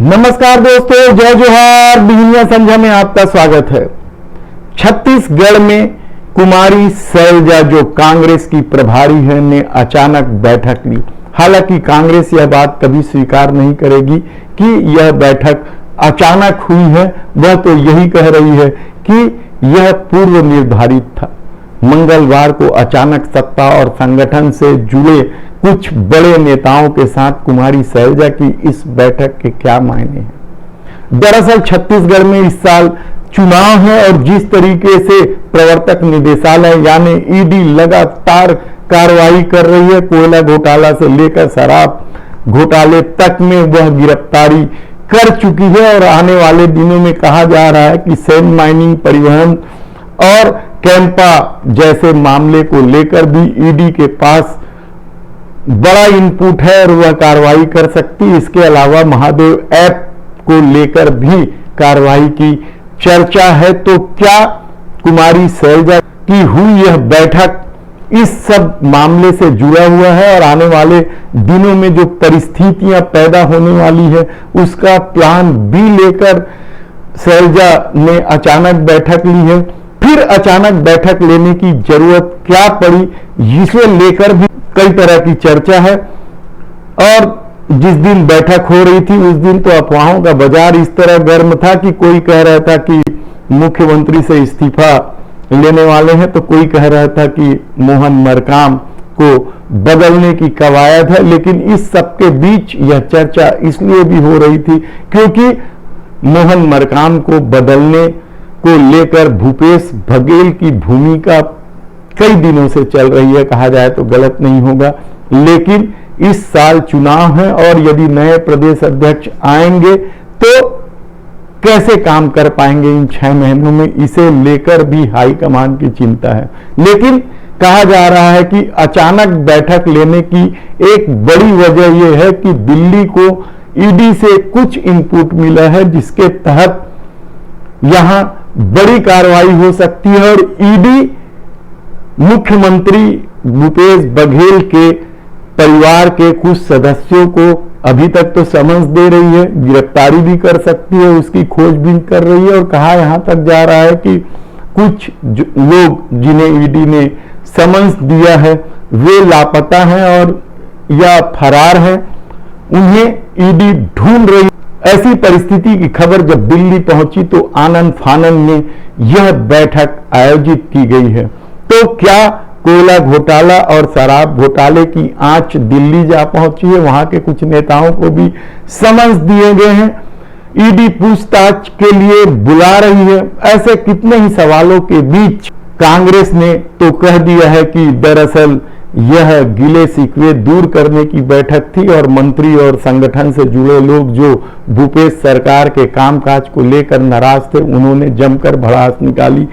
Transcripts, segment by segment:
नमस्कार दोस्तों, जय जोहार। बिजनिया संझा में आपका स्वागत है। छत्तीसगढ़ में कुमारी शैलजा जो कांग्रेस की प्रभारी है ने अचानक बैठक ली। हालांकि कांग्रेस यह बात कभी स्वीकार नहीं करेगी कि यह बैठक अचानक हुई है। वह तो यही कह रही है कि यह पूर्व निर्धारित था। मंगलवार को अचानक सत्ता और संगठन से जुड़े कुछ बड़े नेताओं के साथ कुमारी शैलजा की इस बैठक के क्या मायने हैं? दरअसल छत्तीसगढ़ में इस साल चुनाव है और जिस तरीके से प्रवर्तक निदेशालय यानी ईडी लगातार कार्रवाई कर रही है, कोयला घोटाला से लेकर शराब घोटाले तक में वह गिरफ्तारी कर चुकी है और आने वाले दिनों में कहा जा रहा है कि सैंड माइनिंग, परिवहन और कैंपा जैसे मामले को लेकर भी ईडी के पास बड़ा इनपुट है और वह कार्रवाई कर सकती। इसके अलावा महादेव ऐप को लेकर भी कार्रवाई की चर्चा है। तो क्या कुमारी शैलजा की हुई यह बैठक इस सब मामले से जुड़ा हुआ है और आने वाले दिनों में जो परिस्थितियां पैदा होने वाली है उसका प्लान बी लेकर शैलजा ने अचानक बैठक ली है? फिर अचानक बैठक लेने की जरूरत क्या पड़ी, इसे लेकर भी कई तरह की चर्चा है। और जिस दिन बैठक हो रही थी उस दिन तो अफवाहों का बाजार इस तरह गर्म था कि कोई कह रहा था कि मुख्यमंत्री से इस्तीफा लेने वाले हैं, तो कोई कह रहा था कि मोहन मरकाम को बदलने की कवायद है। लेकिन इस सबके बीच यह चर्चा इसलिए भी हो रही थी क्योंकि मोहन मरकाम को बदलने को लेकर भूपेश बघेल की भूमिका कई दिनों से चल रही है, कहा जाए तो गलत नहीं होगा। लेकिन इस साल चुनाव है और यदि नए प्रदेश अध्यक्ष आएंगे तो कैसे काम कर पाएंगे इन 6 महीनों में, इसे लेकर भी हाईकमान की चिंता है। लेकिन कहा जा रहा है कि अचानक बैठक लेने की एक बड़ी वजह यह है कि दिल्ली को ईडी से कुछ इनपुट मिला है जिसके तहत यहां बड़ी कार्रवाई हो सकती है और ईडी मुख्यमंत्री भूपेश बघेल के परिवार के कुछ सदस्यों को अभी तक तो समन्स दे रही है, गिरफ्तारी भी कर सकती है, उसकी खोजबीन कर रही है। और कहा यहां तक जा रहा है कि कुछ लोग जिन्हें ईडी ने समन्स दिया है वे लापता हैं और या फरार हैं, उन्हें ईडी ढूंढ रही है। ऐसी परिस्थिति की खबर जब दिल्ली पहुंची तो आनंद फानन में यह बैठक आयोजित की गई है। तो क्या कोयला घोटाला और शराब घोटाले की आंच दिल्ली जा पहुंची है? वहां के कुछ नेताओं को भी समन्स दिए गए हैं, ईडी पूछताछ के लिए बुला रही है। ऐसे कितने ही सवालों के बीच कांग्रेस ने तो कह दिया है कि दरअसल यह गिले शिकवे दूर करने की बैठक थी और मंत्री और संगठन से जुड़े लोग जो भूपेश सरकार के कामकाज को लेकर नाराज थे उन्होंने जमकर भड़ास निकाली।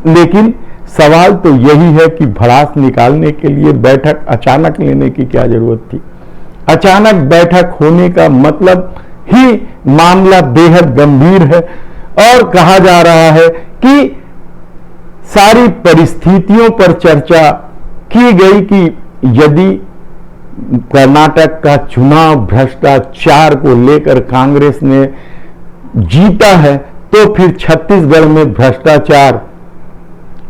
लेकिन सवाल तो यही है कि भड़ास निकालने के लिए बैठक अचानक लेने की क्या जरूरत थी? अचानक बैठक होने का मतलब ही मामला बेहद गंभीर है और कहा जा रहा है कि सारी परिस्थितियों पर चर्चा की गई कि यदि कर्नाटक का चुनाव भ्रष्टाचार को लेकर कांग्रेस ने जीता है तो फिर छत्तीसगढ़ में भ्रष्टाचार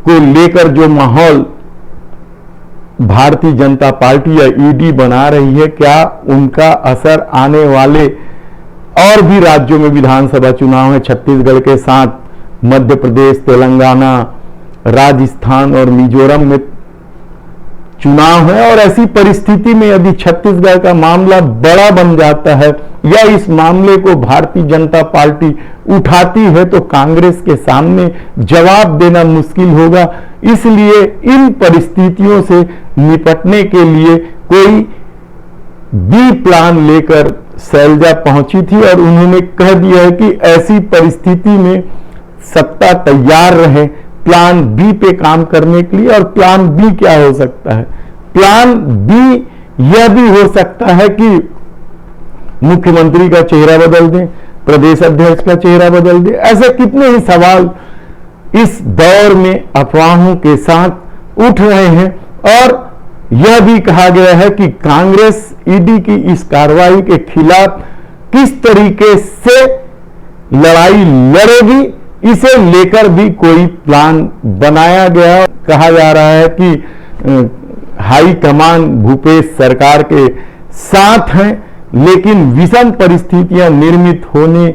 को लेकर जो माहौल भारतीय जनता पार्टी या ईडी बना रही है, क्या उनका असर आने वाले और भी राज्यों में विधानसभा चुनाव है छत्तीसगढ़ के साथ मध्य प्रदेश, तेलंगाना, राजस्थान और मिजोरम में चुनाव है। और ऐसी परिस्थिति में यदि छत्तीसगढ़ का मामला बड़ा बन जाता है या इस मामले को भारतीय जनता पार्टी उठाती है तो कांग्रेस के सामने जवाब देना मुश्किल होगा। इसलिए इन परिस्थितियों से निपटने के लिए कोई बी प्लान लेकर शैलजा पहुंची थी और उन्होंने कह दिया है कि ऐसी परिस्थिति में सत्ता तैयार रहे प्लान बी पे काम करने के लिए। और प्लान बी क्या हो सकता है? प्लान बी यह भी हो सकता है कि मुख्यमंत्री का चेहरा बदल दें, प्रदेश अध्यक्ष का चेहरा बदल दें। ऐसे कितने ही सवाल इस दौर में अफवाहों के साथ उठ रहे हैं। और यह भी कहा गया है कि कांग्रेस ईडी की इस कार्रवाई के खिलाफ किस तरीके से लड़ाई लड़ेगी, इसे लेकर भी कोई प्लान बनाया गया। कहा जा रहा है कि हाई कमान भूपेश सरकार के साथ हैं, लेकिन विषम परिस्थितियां निर्मित होने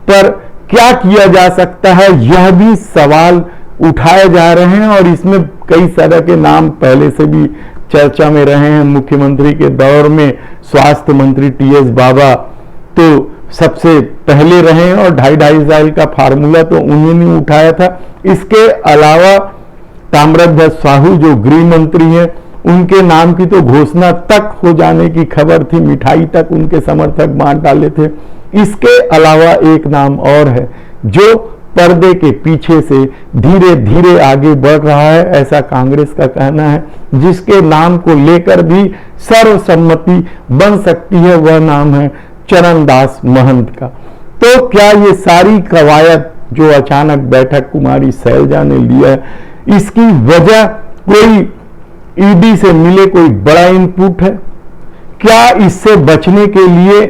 पर क्या किया जा सकता है, यह भी सवाल उठाए जा रहे हैं। और इसमें कई तरह के नाम पहले से भी चर्चा में रहे हैं। मुख्यमंत्री के दौर में स्वास्थ्य मंत्री टीएस बाबा तो सबसे पहले रहे हैं और 2.5 साल का फार्मूला तो उन्होंने उठाया था। इसके अलावा ताम्रध्वज साहू जो गृह मंत्री हैं, उनके नाम की तो घोषणा तक हो जाने की खबर थी, मिठाई तक उनके समर्थक बांट डाले थे। इसके अलावा एक नाम और है जो पर्दे के पीछे से धीरे धीरे आगे बढ़ रहा है, ऐसा कांग्रेस का कहना है, जिसके नाम को लेकर भी सर्वसम्मति बन सकती है। वह नाम है चरणदास महंत का। तो क्या ये सारी कवायद जो अचानक बैठक कुमारी सैलजा ने लिया है, इसकी वजह कोई ईडी से मिले कोई बड़ा इनपुट है? क्या इससे बचने के लिए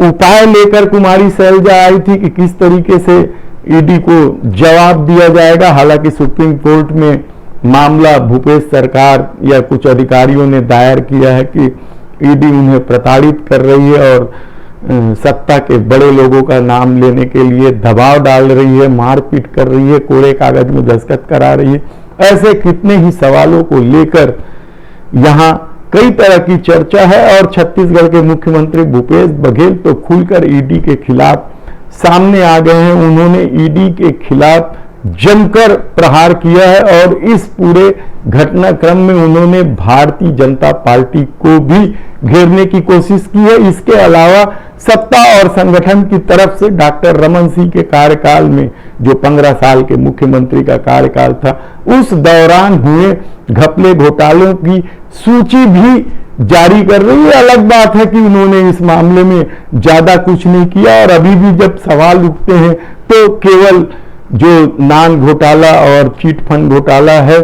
उपाय लेकर कुमारी सैलजा आई थी कि किस तरीके से ईडी को जवाब दिया जाएगा? हालांकि सुप्रीम कोर्ट में मामला भूपेश सरकार या कुछ अधिकारियों ने दायर किया है कि ईडी उन्हें प्रताड़ित कर रही है और सत्ता के बड़े लोगों का नाम लेने के लिए दबाव डाल रही है, मारपीट कर रही है, कोरे कागज में दस्तखत करा रही है। ऐसे कितने ही सवालों को लेकर यहां कई तरह की चर्चा है। और छत्तीसगढ़ के मुख्यमंत्री भूपेश बघेल तो खुलकर ईडी के खिलाफ सामने आ गए हैं। उन्होंने ईडी के खिलाफ जमकर प्रहार किया है और इस पूरे घटनाक्रम में उन्होंने भारतीय जनता पार्टी को भी घेरने की कोशिश की है। इसके अलावा सत्ता और संगठन की तरफ से डॉक्टर रमन सिंह के कार्यकाल में जो 15 साल के मुख्यमंत्री का कार्यकाल था, उस दौरान हुए घपले घोटालों की सूची भी जारी कर रही है। अलग बात है कि उन्होंने इस मामले में ज्यादा कुछ नहीं किया और अभी भी जब सवाल उठते हैं तो केवल जो नान घोटाला और चिट फंड घोटाला है,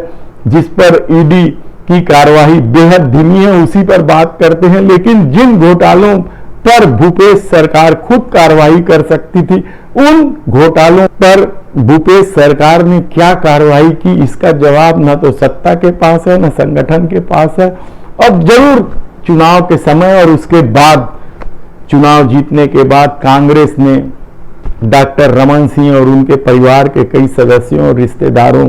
जिस पर ईडी की कार्यवाही बेहद धीमी है, उसी पर बात करते हैं। लेकिन जिन घोटालों पर भूपेश सरकार खुद कार्रवाई कर सकती थी, उन घोटालों पर भूपेश सरकार ने क्या कार्रवाई की, इसका जवाब न तो सत्ता के पास है न संगठन के पास है। अब जरूर चुनाव के समय और उसके बाद चुनाव जीतने के बाद कांग्रेस ने डॉक्टर रमन सिंह और उनके परिवार के कई सदस्यों और रिश्तेदारों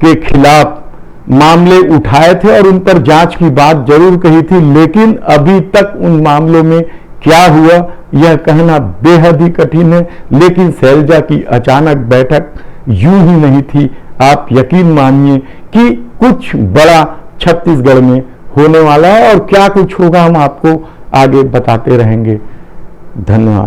के खिलाफ मामले उठाए थे और उन पर जांच की बात जरूर कही थी। लेकिन अभी तक उन मामलों में क्या हुआ यह कहना बेहद ही कठिन है। लेकिन सैलजा की अचानक बैठक यूं ही नहीं थी। आप यकीन मानिए कि कुछ बड़ा छत्तीसगढ़ में होने वाला है और क्या कुछ होगा हम आपको आगे बताते रहेंगे। धन्यवाद।